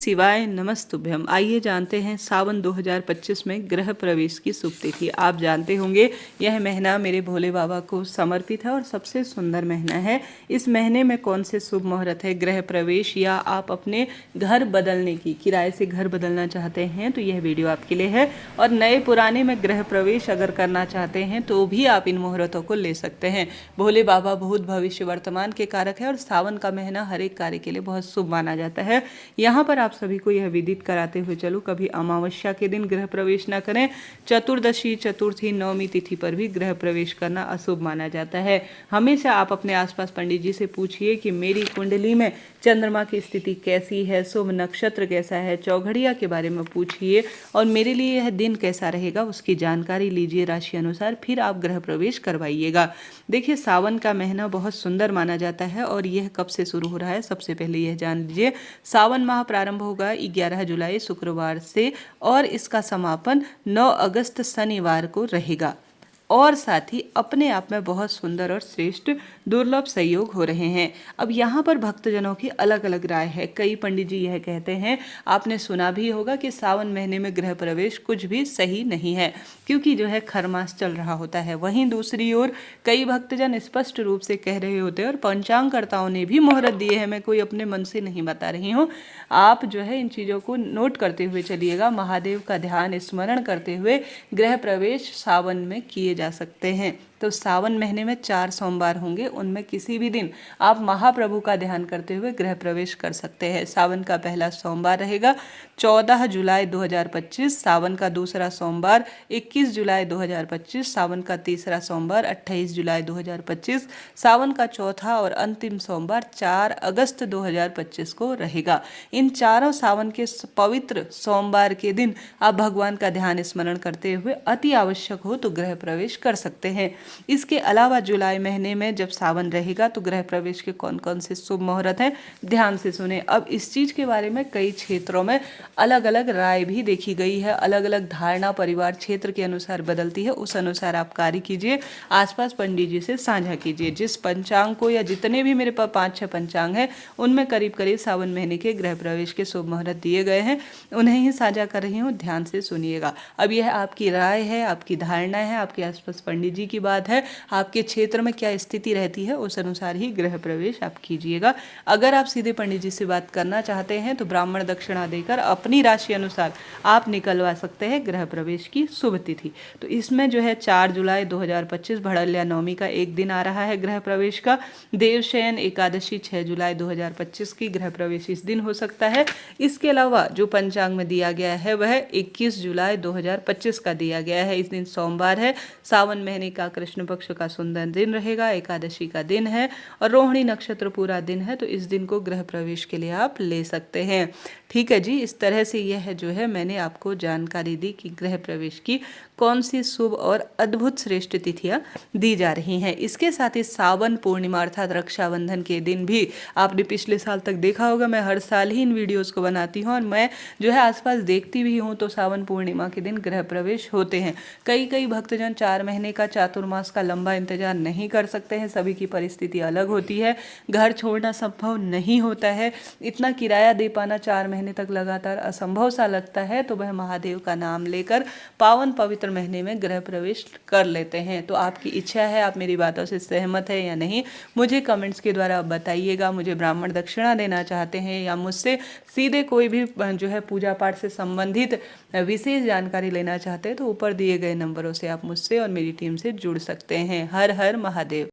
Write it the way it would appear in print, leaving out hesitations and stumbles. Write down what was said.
शिवाय नमस्तुभ्यम। आइए जानते हैं सावन 2025 में ग्रह प्रवेश की शुभ तिथि। आप जानते होंगे यह महीना मेरे भोले बाबा को समर्पित है और सबसे सुंदर महीना है। इस महीने में कौन से शुभ मुहूर्त है ग्रह प्रवेश या आप अपने घर बदलने की, किराए से घर बदलना चाहते हैं तो यह वीडियो आपके लिए है। और नए पुराने में ग्रह प्रवेश अगर करना चाहते हैं तो भी आप इन मुहूर्तों को ले सकते हैं। भोले बाबा भूत भविष्य वर्तमान के कारक है और सावन का महीना हर एक कार्य के लिए बहुत शुभ माना जाता है। यहाँ पर आप सभी को यह विदित कराते हुए चलो, कभी अमावस्या के दिन गृह प्रवेश न करें। चतुर्दशी, चतुर्थी, नवमी तिथि पर भी गृह प्रवेश करना अशुभ माना जाता है। हमेशा आप अपने आसपास पंडित जी से पूछिए कि मेरी कुंडली में चंद्रमा की स्थिति कैसी है, शुभ नक्षत्र कैसा है, चौघड़िया के बारे में पूछिए और मेरे लिए यह दिन कैसा रहेगा उसकी जानकारी लीजिए राशि अनुसार, फिर आप गृह प्रवेश करवाइएगा। देखिए, सावन का महीना बहुत सुंदर माना जाता है और यह कब से शुरू हो रहा है सबसे पहले यह जान लीजिए। सावन माह प्रारंभ होगा 11 जुलाई शुक्रवार से और इसका समापन 9 अगस्त शनिवार को रहेगा। और साथ ही अपने आप में बहुत सुंदर और श्रेष्ठ दुर्लभ संयोग हो रहे हैं। अब यहाँ पर भक्तजनों की अलग अलग राय है। कई पंडित जी यह कहते हैं, आपने सुना भी होगा कि सावन महीने में गृह प्रवेश कुछ भी सही नहीं है क्योंकि जो है खरमास चल रहा होता है। वहीं दूसरी ओर कई भक्तजन स्पष्ट रूप से कह रहे होते हैं और पंचांगकर्ताओं ने भी मुहूर्त दिए हैं। मैं कोई अपने मन से नहीं बता रही हूँ, आप जो है इन चीज़ों को नोट करते हुए चलिएगा। महादेव का ध्यान स्मरण करते हुए गृह प्रवेश सावन में किए जा सकते हैं। तो सावन महीने में 4 सोमवार होंगे, उनमें किसी भी दिन आप महाप्रभु का ध्यान करते हुए गृह प्रवेश कर सकते हैं। सावन का पहला सोमवार रहेगा 14 जुलाई 2025, सावन का दूसरा सोमवार 21 जुलाई 2025, सावन का तीसरा सोमवार 28 जुलाई 2025, सावन का चौथा और अंतिम सोमवार 4 अगस्त 2025 को रहेगा। इन चारों सावन के पवित्र सोमवार के दिन आप भगवान का ध्यान स्मरण करते हुए अति आवश्यक हो तो गृह प्रवेश कर सकते हैं। इसके अलावा जुलाई महीने में जब सावन रहेगा तो गृह प्रवेश के कौन कौन से शुभ मुहूर्त हैं, ध्यान से सुने। अब इस चीज के बारे में कई क्षेत्रों में अलग अलग राय भी देखी गई है, अलग अलग धारणा परिवार क्षेत्र के अनुसार बदलती है। उस अनुसार आप कार्य कीजिए, आसपास पंडित जी से साझा कीजिए। जिस पंचांग को या जितने भी मेरे पास 5-6 पंचांग हैं उनमें करीब करीब सावन महीने के गृह प्रवेश के शुभ मुहूर्त दिए गए हैं, उन्हें ही साझा कर रही हूँ, ध्यान से सुनिएगा। अब यह आपकी राय है, आपकी धारणा है, आपके आसपास पंडित जी की बात है, आपके क्षेत्र में क्या स्थिति रहती है उस अनुसार ही गृह प्रवेश आप कीजिएगा। अगर आप सीधे पंडित जी से बात करना चाहते हैं तो ब्राह्मण दक्षिणा देकर अपनी राशि अनुसार आप निकलवा सकते हैं गृह प्रवेश की शुभ तिथि। तो इसमें जो है 4 जुलाई 2025 भड़ल्या नवमी का एक दिन आ रहा है गृह प्रवेश का। देवशयन एकादशी 6 जुलाई 2025 की गृह प्रवेश इस दिन हो सकता है। इसके अलावा जो पंचांग में दिया गया है वह 21 जुलाई 2025 का दिया गया है। इस दिन सोमवार है, सावन महीने का कृष्ण पक्ष का सुंदर दिन रहेगा, एकादशी का दिन है और रोहिणी नक्षत्र पूरा दिन है। तो इस दिन को गृह प्रवेश के लिए आप ले सकते हैं। ठीक है जी, इस तरह से यह जो है मैंने आपको जानकारी दी कि गृह प्रवेश की कौन सी शुभ और अद्भुत श्रेष्ठ तिथियां दी जा रही हैं। इसके साथ ही सावन पूर्णिमा अर्थात रक्षाबंधन के दिन भी आपने पिछले साल तक देखा होगा, मैं हर साल ही इन वीडियोस को बनाती हूँ और मैं जो है आसपास देखती भी हूँ तो सावन पूर्णिमा के दिन गृह प्रवेश होते हैं। कई भक्तजन 4 महीने का चातुर्मास का लंबा इंतजार नहीं कर सकते हैं, सभी की परिस्थिति अलग होती है, घर छोड़ना संभव नहीं होता है, इतना किराया दे पाना 4 महीने तक लगातार असंभव सा लगता है, तो वह महादेव का नाम लेकर पावन पवित्र महीने में गृह प्रवेश कर लेते हैं। तो आपकी इच्छा है, आप मेरी बातों से सहमत है या नहीं, मुझे कमेंट्स के द्वारा बताइएगा। मुझे ब्राह्मण दक्षिणा देना चाहते हैं या मुझसे सीधे कोई भी जो है पूजा पाठ से संबंधित विशेष जानकारी लेना चाहते हैं तो ऊपर दिए गए नंबरों से आप मुझसे और मेरी टीम से जुड़ सकते हैं। हर हर महादेव।